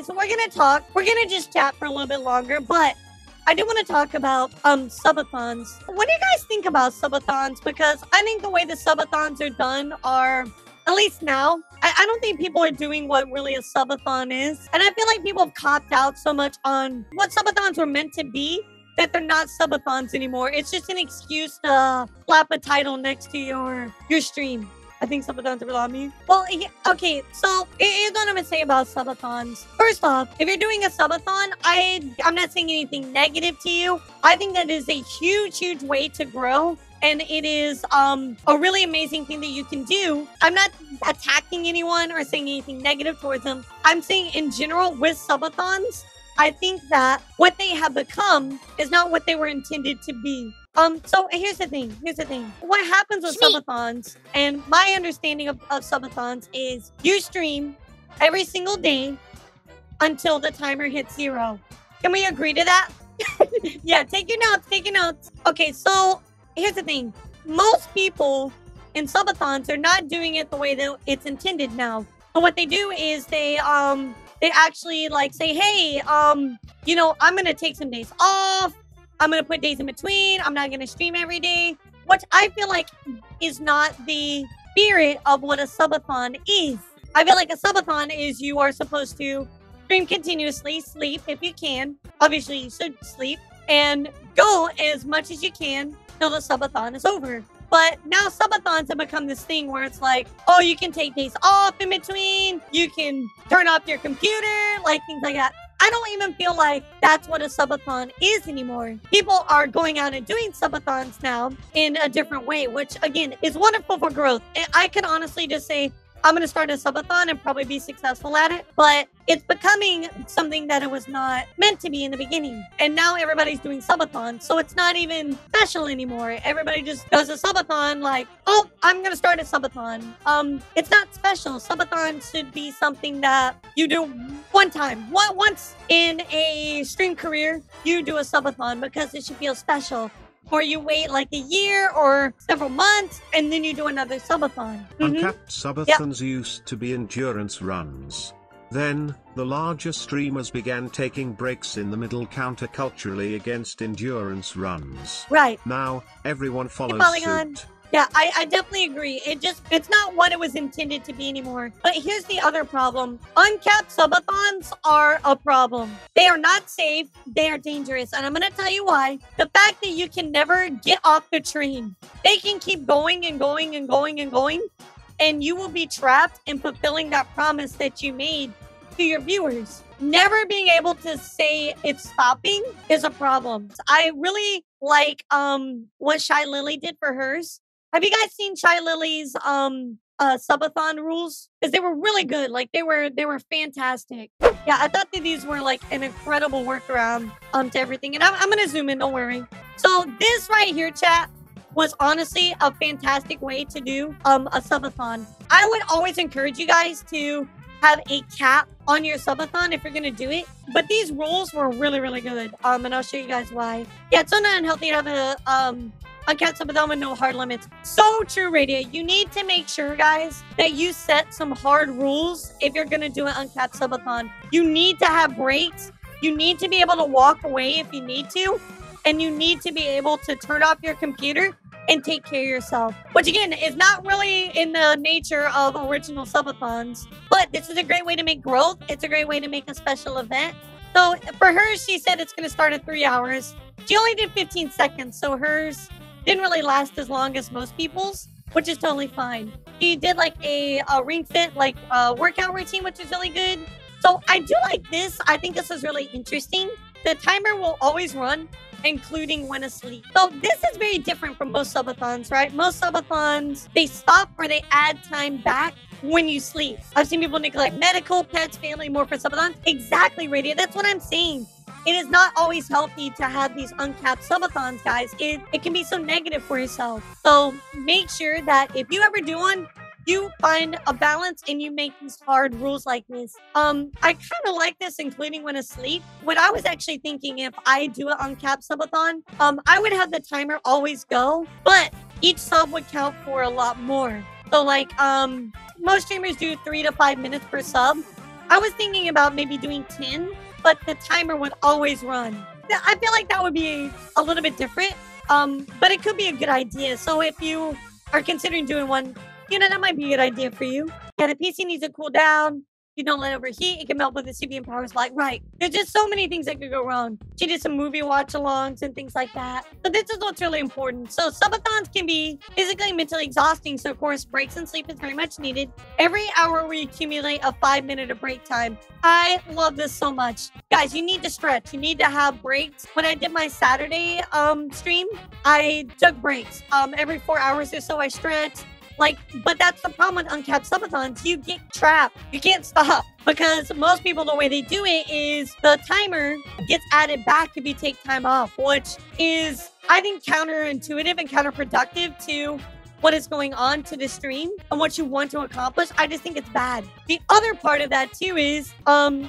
guys, we're gonna just chat for a little bit longer, but I do want to talk about subathons. What do you guys think about subathons? Because I think the way the subathons are done are, at least now, I don't think people are doing what really a subathon is. And I feel like people have copped out so much on what subathons were meant to be that they're not subathons anymore. It's just an excuse to slap a title next to your stream. I think subathons are really on me. Well, okay, so here's what I'm gonna say about subathons. First off, if you're doing a subathon, I'm not saying anything negative to you. I think that is a huge way to grow. And it is a really amazing thing that you can do. I'm not attacking anyone or saying anything negative towards them. I'm saying in general with subathons, I think that what they have become is not what they were intended to be. So here's the thing. What happens with subathons, and my understanding of subathons is you stream every single day until the timer hits 0. Can we agree to that? Yeah, take your notes. Okay, so here's the thing. Most people in subathons are not doing it the way that it's intended now. So what they do is they actually like say, hey, you know, I'm gonna take some days off. I'm gonna put days in between. I'm not gonna stream every day, which I feel like is not the spirit of what a subathon is. I feel like a subathon is you are supposed to stream continuously, sleep if you can. Obviously, you should sleep and go as much as you can till the subathon is over. But now subathons have become this thing where it's like, oh, you can take days off in between. You can turn off your computer, like things like that. I don't even feel like that's what a subathon is anymore. People are going out and doing subathons now in a different way, which again is wonderful for growth. I can honestly just say, I'm going to start a subathon and probably be successful at it, but it's becoming something that it was not meant to be in the beginning. And now everybody's doing subathons, so it's not even special anymore. Everybody just does a subathon like, oh, I'm going to start a subathon. It's not special. Subathon should be something that you do one time. Once in a stream career, you do a subathon because it should feel special. Or you wait like a year or several months, and then you do another subathon. Uncapped subathons used to be endurance runs. Then, the larger streamers began taking breaks in the middle counterculturally against endurance runs. Right. Now, everyone follows suit. Yeah, I definitely agree. It's not what it was intended to be anymore. But here's the other problem. Uncapped subathons are a problem. They are not safe. They are dangerous. And I'm going to tell you why. The fact that you can never get off the train. They can keep going and going and going and going. And you will be trapped in fulfilling that promise that you made to your viewers. Never being able to say it's stopping is a problem. I really like what Shy Lily did for hers. Have you guys seen Shy Lily's subathon rules? Because they were really good. Like they were fantastic. Yeah, I thought that these were like an incredible workaround to everything. And I'm gonna zoom in, don't worry. So this right here, chat, was honestly a fantastic way to do a subathon. I would always encourage you guys to have a cap on your subathon if you're gonna do it. But these rules were really good. And I'll show you guys why. Yeah, it's so not unhealthy to have a Uncapped subathon with no hard limits. So true, Radio. You need to make sure, guys, that you set some hard rules if you're going to do an uncapped subathon. You need to have breaks. You need to be able to walk away if you need to. And you need to be able to turn off your computer and take care of yourself. Which, again, is not really in the nature of original subathons. But this is a great way to make growth. It's a great way to make a special event. So for her, she said it's going to start at 3 hours. She only did 15 seconds, so hers didn't really last as long as most people's, which is totally fine. She did like a ring fit, like workout routine, which is really good. So I do like this. I think this is really interesting. The timer will always run, including when asleep. So this is very different from most subathons, right? Most subathons, they stop or they add time back when you sleep. I've seen people neglect medical, pets, family, more for subathons. Exactly, Radio. That's what I'm saying. It is not always healthy to have these uncapped subathons, guys. It can be so negative for yourself. So make sure that if you ever do one, you find a balance and you make these hard rules like this. I kind of like this, including when asleep. What I was actually thinking, if I do an uncapped subathon, I would have the timer always go, but each sub would count for a lot more. So like, most streamers do 3 to 5 minutes per sub. I was thinking about maybe doing 10, but the timer would always run. I feel like that would be a little bit different, but it could be a good idea. So if you are considering doing one, that might be a good idea for you. Yeah, the PC needs to cool down. You don't let it overheat. It can melt with the CPU powers. Like, right. There's just so many things that could go wrong. She did some movie watch-alongs and things like that. So this is what's really important. So subathons can be physically and mentally exhausting. So of course, breaks and sleep is very much needed. Every hour we accumulate a 5-minute of break time. I love this so much. Guys, you need to stretch. You need to have breaks. When I did my Saturday stream, I took breaks. Every 4 hours or so I stretched. But that's the problem with uncapped subathons. You get trapped. You can't stop because most people, the way they do it is the timer gets added back if you take time off, which is, I think, counterintuitive and counterproductive to what is going on to the stream and what you want to accomplish. I just think it's bad. The other part of that too is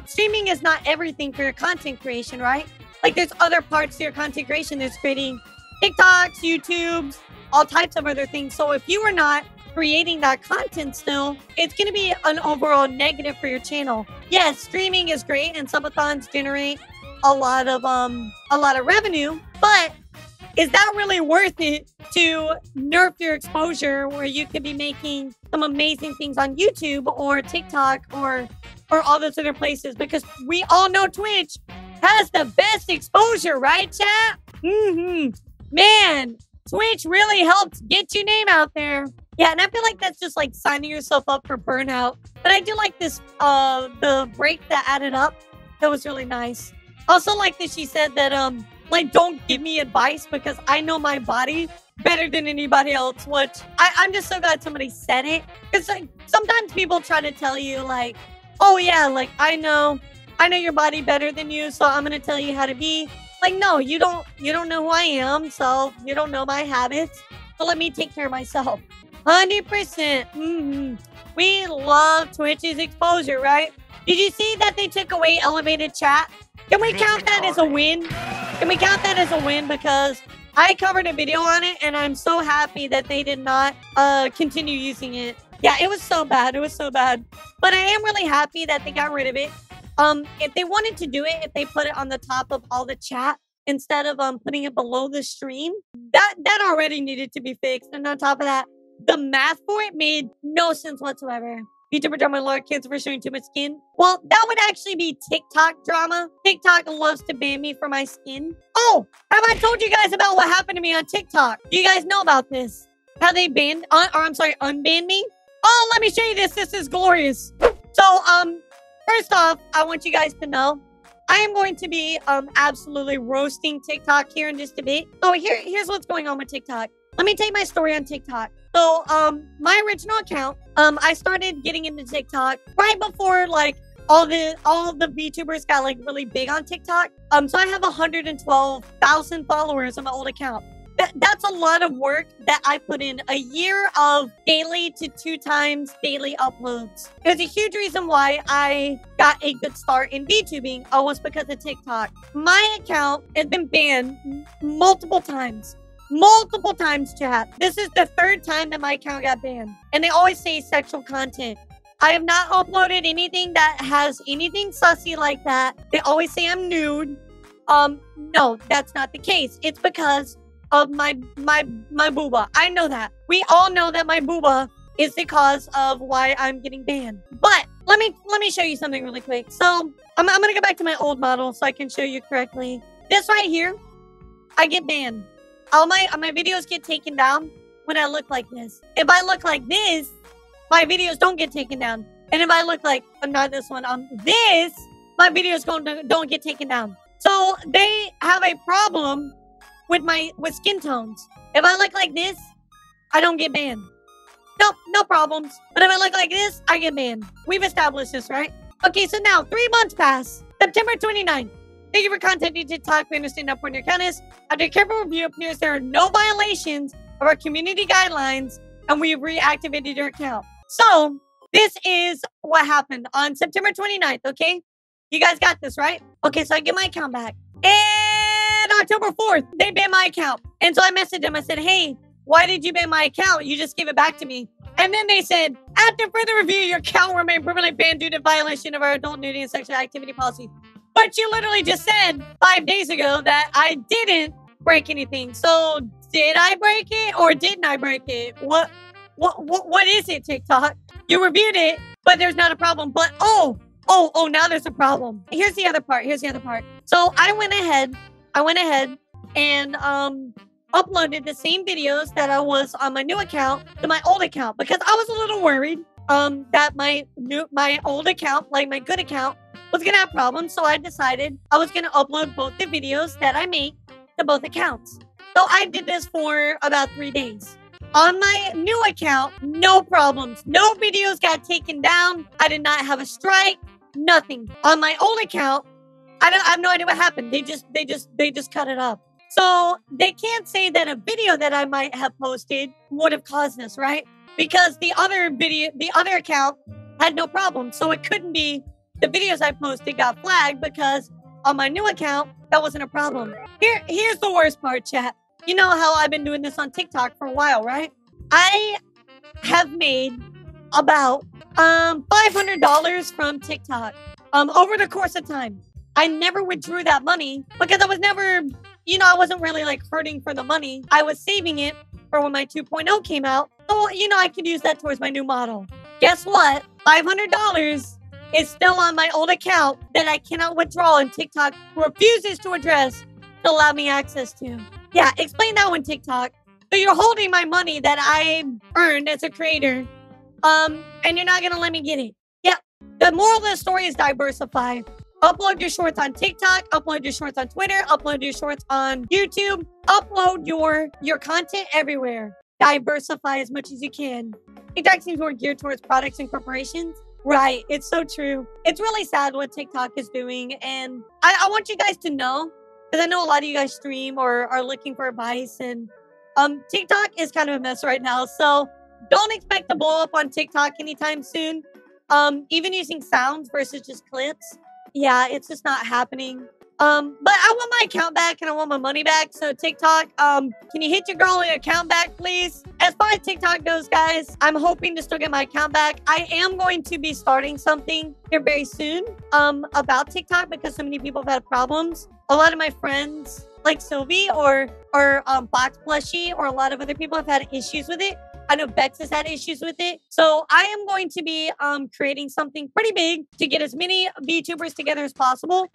streaming is not everything for your content creation, right? Like there's other parts to your content creation. There's creating TikToks, YouTubes, all types of other things. So if you are not creating that content still, it's going to be an overall negative for your channel. Yes, streaming is great and subathons generate a lot of revenue, but is that really worth it to nerf your exposure where you could be making some amazing things on YouTube or TikTok or all those other places? Because we all know Twitch has the best exposure, right, chat? Man, Twitch really helps get your name out there. Yeah, and I feel like that's just like signing yourself up for burnout. But I do like this, the break that added up. That was really nice. Also like that she said that, don't give me advice because I know my body better than anybody else, which I'm just so glad somebody said it. Because sometimes people try to tell you like, oh yeah, like I know your body better than you, so I'm going to tell you how to be. Like, no, you don't know who I am, so you don't know my habits. So let me take care of myself. 100%. We love Twitch's exposure, right? Did you see that they took away elevated chat? Can we count that as a win? Can we count that as a win? Because I covered a video on it, and I'm so happy that they did not continue using it. Yeah, it was so bad. It was so bad. But I am really happy that they got rid of it. If they wanted to do it, if they put it on the top of all the chat instead of putting it below the stream, that already needed to be fixed. And on top of that, the math for it made no sense whatsoever. VTuber drama alert, kids for showing too much skin. Well, that would actually be TikTok drama. TikTok loves to ban me for my skin. Oh, have I told you guys about what happened to me on TikTok? Do you guys know about this? How they unbanned me? Oh, let me show you this. This is glorious. So, first off, I want you guys to know I am going to be absolutely roasting TikTok here in just a bit. Oh, here's what's going on with TikTok. Let me tell you my story on TikTok. So, my original account, I started getting into TikTok right before like all the VTubers got like really big on TikTok. So I have 112,000 followers on my old account. That's a lot of work that I put in, a year of daily to 2 times daily uploads. There's a huge reason why I got a good start in VTubing was because of TikTok. My account has been banned multiple times. Multiple times, chat. This is the 3rd time that my account got banned. And they always say sexual content. I have not uploaded anything that has anything sussy like that. They always say I'm nude. No, that's not the case. It's because of my booba. I know that. We all know that my booba is the cause of why I'm getting banned. But let me show you something really quick. So I'm gonna go back to my old model so I can show you correctly. This right here, I get banned. All my videos get taken down when I look like this. If I look like this, my videos don't get taken down. And if I look like, not this one, this, my videos don't get taken down. So they have a problem with skin tones. If I look like this, I don't get banned. Nope, no problems. But if I look like this, I get banned. We've established this, right? Okay, so now 3 months pass. September 29th. Thank you for contacting TikTok. We understand how important your account is. After a careful review, it appears there are no violations of our community guidelines, and we've reactivated your account. So, this is what happened on September 29th, okay? You guys got this, right? Okay, so I get my account back. And October 4th, they banned my account. And so I messaged them. I said, hey, why did you ban my account? You just gave it back to me. And then they said, after further review, your account will remain permanently banned due to violation of our adult nudity and sexual activity policy. But you literally just said 5 days ago that I didn't break anything. So did I break it or didn't I break it? What is it, TikTok? You reviewed it, but there's not a problem. But oh, now there's a problem. Here's the other part. So I went ahead and uploaded the same videos that I was on my new account to my old account because I was a little worried that my old account, like my good account, was gonna have problems. So I decided I was gonna upload both the videos that I make to both accounts. So I did this for about 3 days. On my new account, no problems. No videos got taken down. I did not have a strike. Nothing. On my old account, I have no idea what happened. They just cut it up. So they can't say that a video that I might have posted would have caused this, right? Because the other account had no problem. So it couldn't be the videos I posted got flagged because on my new account, that wasn't a problem. Here's the worst part, chat. You know how I've been doing this on TikTok for a while, right? I have made about $500 from TikTok over the course of time. I never withdrew that money because I was never, I wasn't really like hurting for the money. I was saving it for when my 2.0 came out. So, I could use that towards my new model. Guess what? $500 is still on my old account that I cannot withdraw and TikTok refuses to address to allow me access to. Yeah, explain that one, TikTok. So you're holding my money that I earned as a creator, and you're not gonna let me get it. Yeah, the moral of the story is diversify. Upload your shorts on TikTok, upload your shorts on Twitter, upload your shorts on YouTube, upload your content everywhere. Diversify as much as you can. TikTok seems more geared towards products and corporations. Right, it's so true. It's really sad what TikTok is doing, and I want you guys to know, because I know a lot of you guys stream or are looking for advice, and TikTok is kind of a mess right now, so don't expect to blow up on TikTok anytime soon. Even using sounds versus just clips, yeah, it's just not happening. But I want my account back and I want my money back. So TikTok, can you hit your girl account back, please? As far as TikTok goes, guys, I'm hoping to still get my account back. I am going to be starting something here very soon about TikTok because so many people have had problems. A lot of my friends, like Sylvie or Box Plushie, or a lot of other people have had issues with it. I know Bex has had issues with it. So I am going to be creating something pretty big to get as many VTubers together as possible,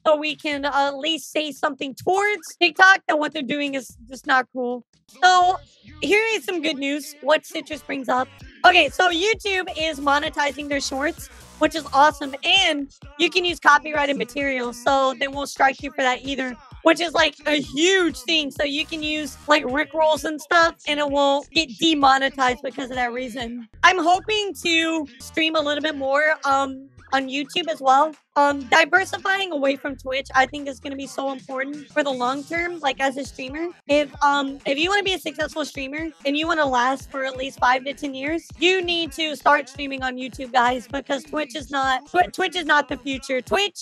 so we can at least say something towards TikTok that what they're doing is just not cool. So here is some good news. What Citrus brings up. Okay, so YouTube is monetizing their shorts, which is awesome. And you can use copyrighted material, so they won't strike you for that either, which is like a huge thing. So you can use like Rickrolls and stuff and it won't get demonetized because of that reason. I'm hoping to stream a little bit more on YouTube as well. Diversifying away from Twitch, I think, is going to be so important for the long term. Like as a streamer, if you want to be a successful streamer and you want to last for at least 5 to 10 years, you need to start streaming on YouTube, guys, because Twitch is not the future. Twitch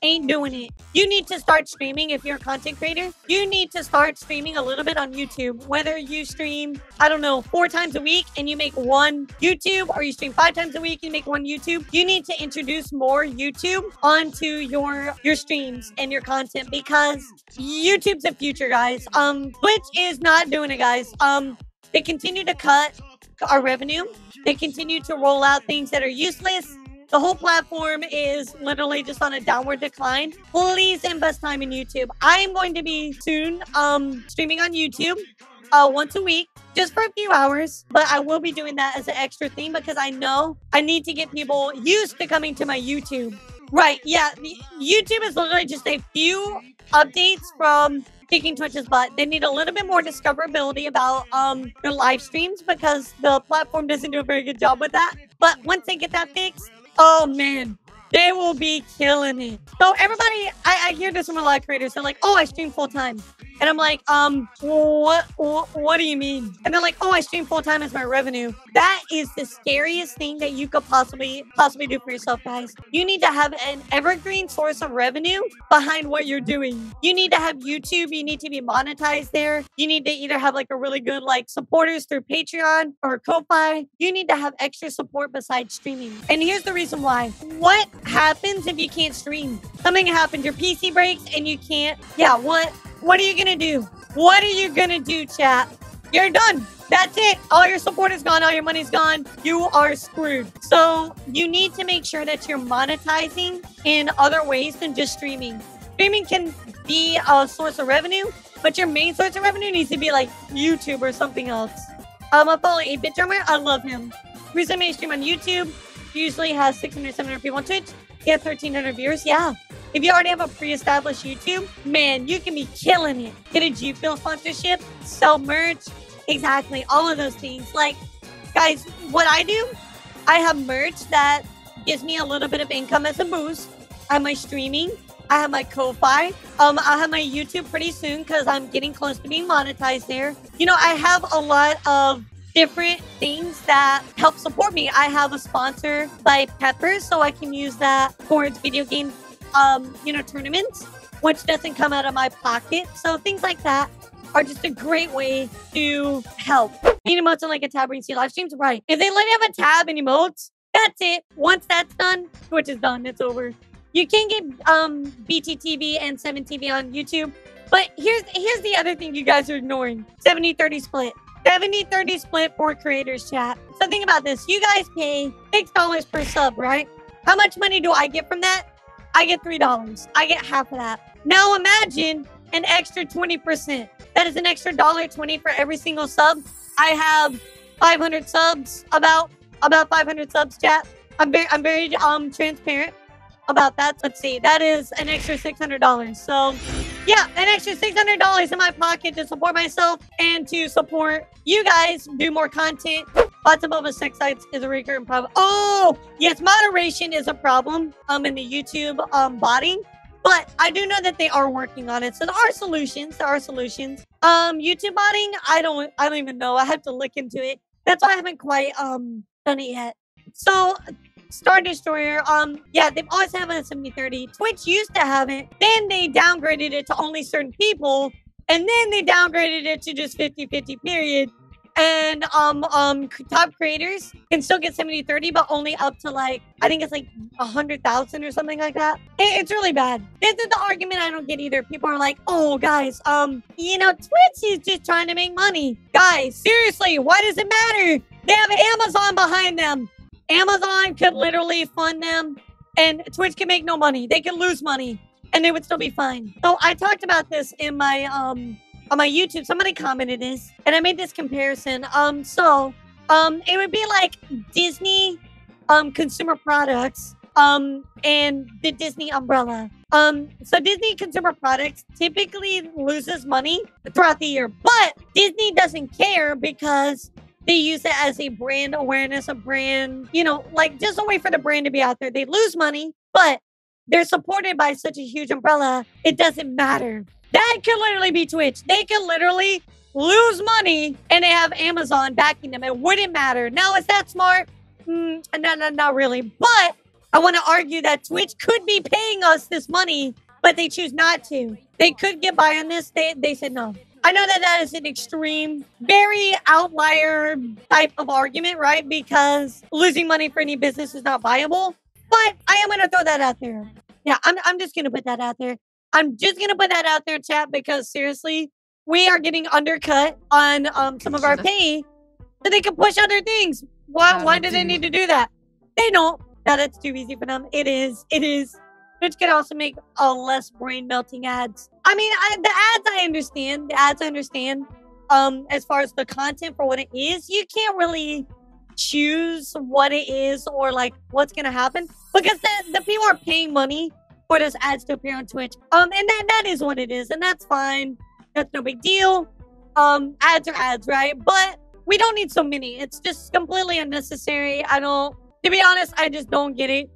ain't doing it. You need to start streaming. If you're a content creator, you need to start streaming a little bit on YouTube. Whether you stream, I don't know, 4 times a week and you make 1 YouTube, or you stream 5 times a week and you make 1 YouTube, you need to introduce more YouTube onto your streams and your content, because YouTube's the future, guys. Twitch is not doing it, guys. They continue to cut our revenue. They continue to roll out things that are useless. The whole platform is literally just on a downward decline. Please invest time in YouTube. I am going to be soon streaming on YouTube once a week, just for a few hours, but I will be doing that as an extra thing because I know I need to get people used to coming to my YouTube. Right, yeah, YouTube is literally just a few updates from kicking Twitch's butt. They need a little bit more discoverability about their live streams because the platform doesn't do a very good job with that. But once they get that fixed, oh man, they will be killing it. So everybody, I hear this from a lot of creators. They're like, oh, I stream full time. And I'm like, what do you mean? And they're like, oh, I stream full time as my revenue. That is the scariest thing that you could possibly do for yourself, guys. You need to have an evergreen source of revenue behind what you're doing. You need to have YouTube. You need to be monetized there. You need to either have like a really good like supporters through Patreon or Ko-Fi. You need to have extra support besides streaming. And here's the reason why. What happens if you can't stream? Something happens, your PC breaks and you can't. Yeah, what are you gonna do? What are you gonna do, chat? You're done. That's it. All your support is gone. All your money's gone. You are screwed. So you need to make sure that you're monetizing in other ways than just streaming. Streaming can be a source of revenue, but your main source of revenue needs to be like YouTube or something else. I follow 8vtuber. I love him. Recently made a stream on YouTube. He usually has 600, 700 people on Twitch. He has 1,300 viewers. Yeah. If you already have a pre-established YouTube, man, you can be killing it. Get a G Fuel sponsorship, sell merch. Exactly. All of those things. Like, guys, what I do, I have merch that gives me a little bit of income as a boost. I have my streaming. I have my Ko-Fi. I'll have my YouTube pretty soon because I'm getting close to being monetized there. You know, I have a lot of different things that help support me. I have a sponsor by Pepper, so I can use that towards video game, tournaments, which doesn't come out of my pocket. So things like that are just a great way to help. Need emotes on like a tab where you see live streams, right? If they let you have a tab and emotes, that's it. Once that's done, Twitch is done. It's over. You can get BTTV and 7TV on YouTube, but here's the other thing you guys are ignoring: 70-30 split. 70-30 split for creators, chat. So think about this. You guys pay $6 per sub, right? How much money do I get from that? I get $3. I get half of that. Now imagine an extra 20%. That is an extra $1.20 for every single sub. I have 500 subs, about 500 subs, chat. I'm very transparent about that. Let's see. That is an extra $600. So yeah, an extra $600 in my pocket to support myself and to support you guys, do more content. Lots of other sex sites is a recurring problem. Oh, yes, moderation is a problem in the YouTube botting. But I do know that they are working on it. So there are solutions. YouTube botting, I don't even know. I have to look into it. That's why I haven't quite done it yet. So Star Destroyer, yeah, they've always had a 70-30. Twitch used to have it. Then they downgraded it to only certain people. And then they downgraded it to just 50-50 period. And top creators can still get 70-30, but only up to like, I think it's like 100,000 or something like that. It's really bad. This is the argument I don't get either. People are like, oh guys, Twitch is just trying to make money. Guys, seriously, why does it matter? They have Amazon behind them. Amazon could literally fund them and Twitch can make no money. They can lose money and they would still be fine. So I talked about this in my on my YouTube. Somebody commented this and I made this comparison. It would be like Disney consumer products and the Disney umbrella. So Disney consumer products typically loses money throughout the year, but Disney doesn't care because they use it as a brand awareness, a brand, like just a way for the brand to be out there. They lose money, but they're supported by such a huge umbrella. It doesn't matter. That could literally be Twitch. They could literally lose money and they have Amazon backing them. It wouldn't matter. Now, is that smart? No, not really. But I want to argue that Twitch could be paying us this money, but they choose not to. They could get by on this. They said no. I know that is an extreme, very outlier type of argument, right? Because losing money for any business is not viable. But I am going to throw that out there. Yeah, I'm just going to put that out there. I'm just going to put that out there, chat, because seriously, we are getting undercut on some of our pay so they can push other things. Why do they need to do that? They don't. That it's too easy for them. It is. Which could also make less brain-melting ads. I mean, the ads I understand. As far as the content for what it is, you can't really choose what it is or like what's gonna happen because the people are paying money for those ads to appear on Twitch. And that is what it is, and that's fine. That's no big deal. Ads are ads, right? But we don't need so many. It's just completely unnecessary. To be honest, I just don't get it.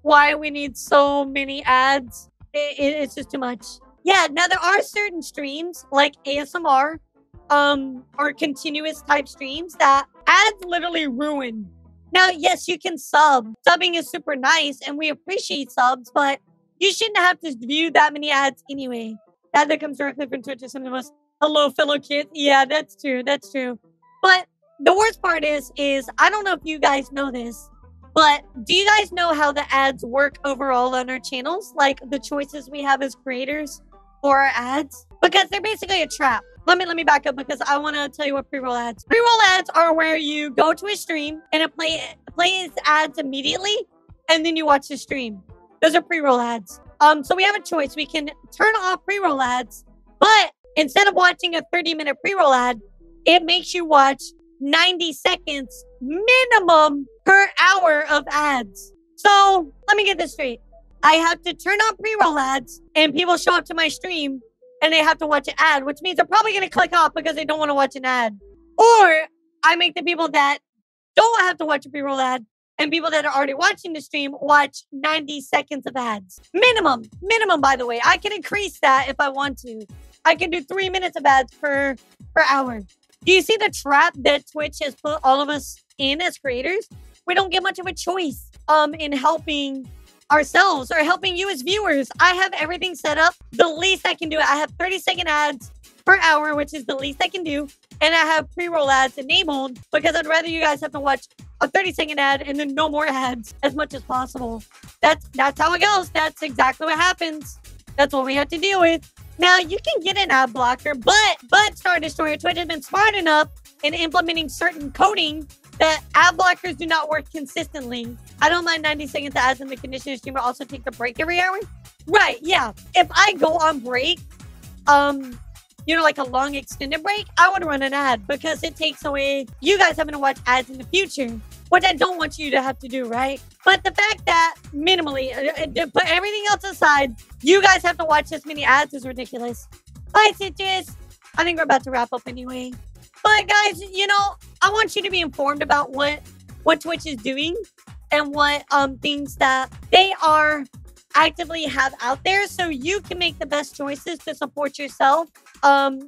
Why we need so many ads. It's just too much. Yeah, now there are certain streams like ASMR or continuous type streams that Ads literally ruin. Now, yes, you can sub. Subbing is super nice, and we appreciate subs, but you shouldn't have to view that many ads anyway. That comes directly from Twitch to some of us. Hello, fellow kids. Yeah, that's true. That's true. But the worst part is I don't know if you guys know this, but do you guys know how the ads work overall on our channels? Like the choices we have as creators for our ads? Because they're basically a trap. Let me back up because I want to tell you what pre-roll ads. Pre-roll ads are where you go to a stream and it plays ads immediately, and then you watch the stream. Those are pre-roll ads. So we have a choice. We can turn off pre-roll ads, but instead of watching a 30-minute pre-roll ad, it makes you watch 90 seconds minimum per hour of ads. So let me get this straight. I have to turn on pre-roll ads and people show up to my stream and they have to watch an ad, which means they're probably going to click off because they don't want to watch an ad. Or I make the people that don't have to watch a pre-roll ad and people that are already watching the stream watch 90 seconds of ads. Minimum, by the way. I can increase that if I want to. I can do 3 minutes of ads per hour. Do you see the trap that Twitch has put all of us in as creators? We don't get much of a choice in helping ourselves or helping you as viewers. I have everything set up. The least I can do, I have 30-second ads per hour, which is the least I can do. And I have pre-roll ads enabled because I'd rather you guys have to watch a 30-second ad and then no more ads as much as possible. That's how it goes. That's exactly what happens. That's what we have to deal with. Now, you can get an ad blocker, but Star Destroyer Twitch has been smart enough in implementing certain coding that ad blockers do not work consistently. I don't mind 90 seconds of ads in the condition of stream, but also take a break every hour. Right, yeah. If I go on break, like a long extended break, I would run an ad because it takes away you guys having to watch ads in the future, which I don't want you to have to do, right? But the fact that minimally, put everything else aside, you guys have to watch this many ads is ridiculous. Bye, Citrus. I think we're about to wrap up anyway. But guys, I want you to be informed about what Twitch is doing and what things that they are actively have out there so you can make the best choices to support yourself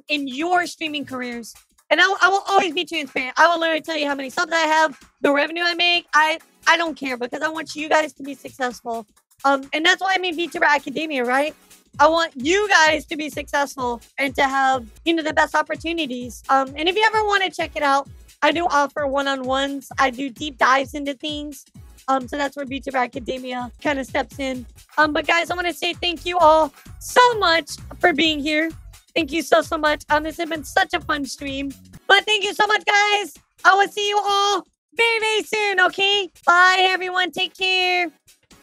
in your streaming careers. And I will always be transparent. I will literally tell you how many subs I have, the revenue I make. I don't care because I want you guys to be successful. And that's why I'm in VTuber Academia, right? I want you guys to be successful and to have, the best opportunities. And if you ever want to check it out, I do offer one-on-ones. I do deep dives into things. So that's where VTuber Academia kind of steps in. But guys, I want to say thank you all so much for being here. Thank you so much. This has been such a fun stream. But thank you so much, guys. I will see you all very, very soon, okay? Bye, everyone. Take care.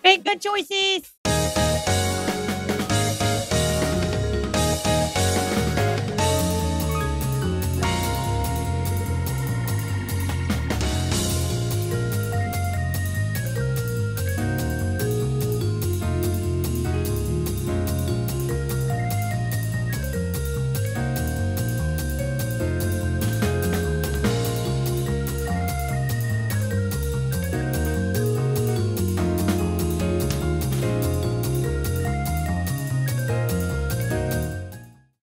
Make good choices.